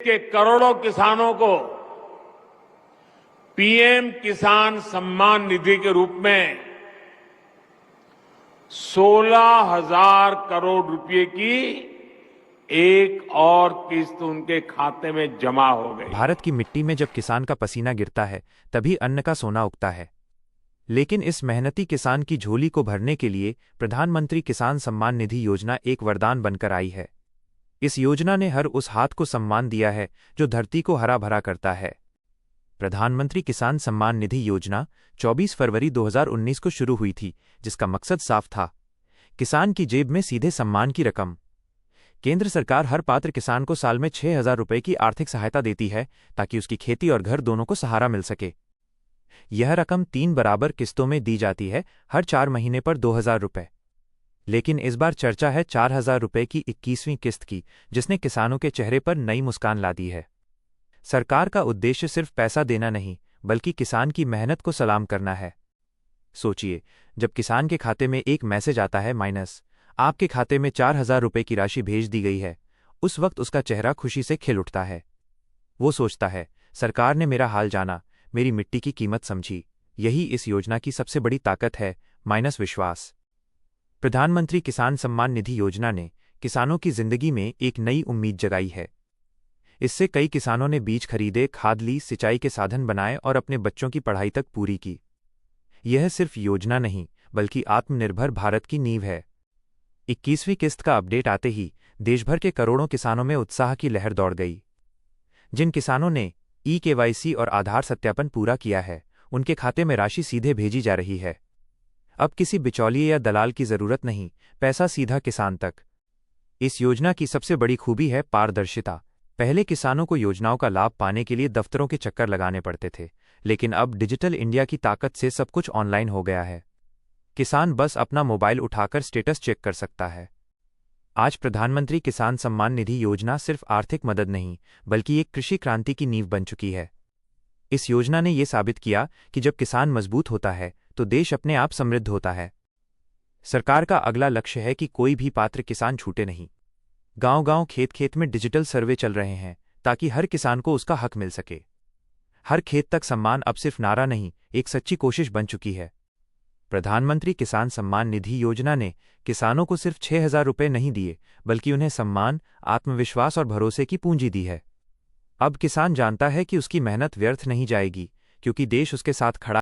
के करोड़ों किसानों को पीएम किसान सम्मान निधि के रूप में 16,000 करोड़ रुपए की एक और किस्त उनके खाते में जमा हो गई। भारत की मिट्टी में जब किसान का पसीना गिरता है तभी अन्न का सोना उगता है। लेकिन इस मेहनती किसान की झोली को भरने के लिए प्रधानमंत्री किसान सम्मान निधि योजना एक वरदान बनकर आई है। इस योजना ने हर उस हाथ को सम्मान दिया है जो धरती को हरा भरा करता है। प्रधानमंत्री किसान सम्मान निधि योजना 24 फरवरी 2019 को शुरू हुई थी, जिसका मकसद साफ था, किसान की जेब में सीधे सम्मान की रकम। केंद्र सरकार हर पात्र किसान को साल में 6,000 रुपये की आर्थिक सहायता देती है ताकि उसकी खेती और घर दोनों को सहारा मिल सके। यह रकम 3 बराबर किस्तों में दी जाती है, हर 4 महीने पर 2,000 रुपये। लेकिन इस बार चर्चा है 4,000 रुपये की 21वीं किस्त की, जिसने किसानों के चेहरे पर नई मुस्कान ला दी है। सरकार का उद्देश्य सिर्फ पैसा देना नहीं, बल्कि किसान की मेहनत को सलाम करना है। सोचिए, जब किसान के खाते में एक मैसेज आता है माइनस, आपके खाते में 4,000 रुपये की राशि भेज दी गई है, उस वक्त उसका चेहरा खुशी से खिल उठता है। वो सोचता है, सरकार ने मेरा हाल जाना, मेरी मिट्टी की कीमत समझी। यही इस योजना की सबसे बड़ी ताकत है, माइनस विश्वास। प्रधानमंत्री किसान सम्मान निधि योजना ने किसानों की जिंदगी में एक नई उम्मीद जगाई है। इससे कई किसानों ने बीज खरीदे, खाद ली, सिंचाई के साधन बनाए और अपने बच्चों की पढ़ाई तक पूरी की। यह सिर्फ योजना नहीं, बल्कि आत्मनिर्भर भारत की नींव है। 21वीं किस्त का अपडेट आते ही देशभर के करोड़ों किसानों में उत्साह की लहर दौड़ गई। जिन किसानों ने KYC और आधार सत्यापन पूरा किया है, उनके खाते में राशि सीधे भेजी जा रही है। अब किसी बिचौलिए या दलाल की जरूरत नहीं, पैसा सीधा किसान तक। इस योजना की सबसे बड़ी खूबी है पारदर्शिता। पहले किसानों को योजनाओं का लाभ पाने के लिए दफ्तरों के चक्कर लगाने पड़ते थे, लेकिन अब डिजिटल इंडिया की ताकत से सब कुछ ऑनलाइन हो गया है। किसान बस अपना मोबाइल उठाकर स्टेटस चेक कर सकता है। आज प्रधानमंत्री किसान सम्मान निधि योजना सिर्फ आर्थिक मदद नहीं, बल्कि एक कृषि क्रांति की नींव बन चुकी है। इस योजना ने यह साबित किया कि जब किसान मजबूत होता है तो देश अपने आप समृद्ध होता है। सरकार का अगला लक्ष्य है कि कोई भी पात्र किसान छूटे नहीं। गांव-गांव, खेत-खेत में डिजिटल सर्वे चल रहे हैं ताकि हर किसान को उसका हक मिल सके। हर खेत तक सम्मान अब सिर्फ नारा नहीं, एक सच्ची कोशिश बन चुकी है। प्रधानमंत्री किसान सम्मान निधि योजना ने किसानों को सिर्फ 6,000 रुपये नहीं दिए, बल्कि उन्हें सम्मान, आत्मविश्वास और भरोसे की पूंजी दी है। अब किसान जानता है कि उसकी मेहनत व्यर्थ नहीं जाएगी, क्योंकि देश उसके साथ खड़ा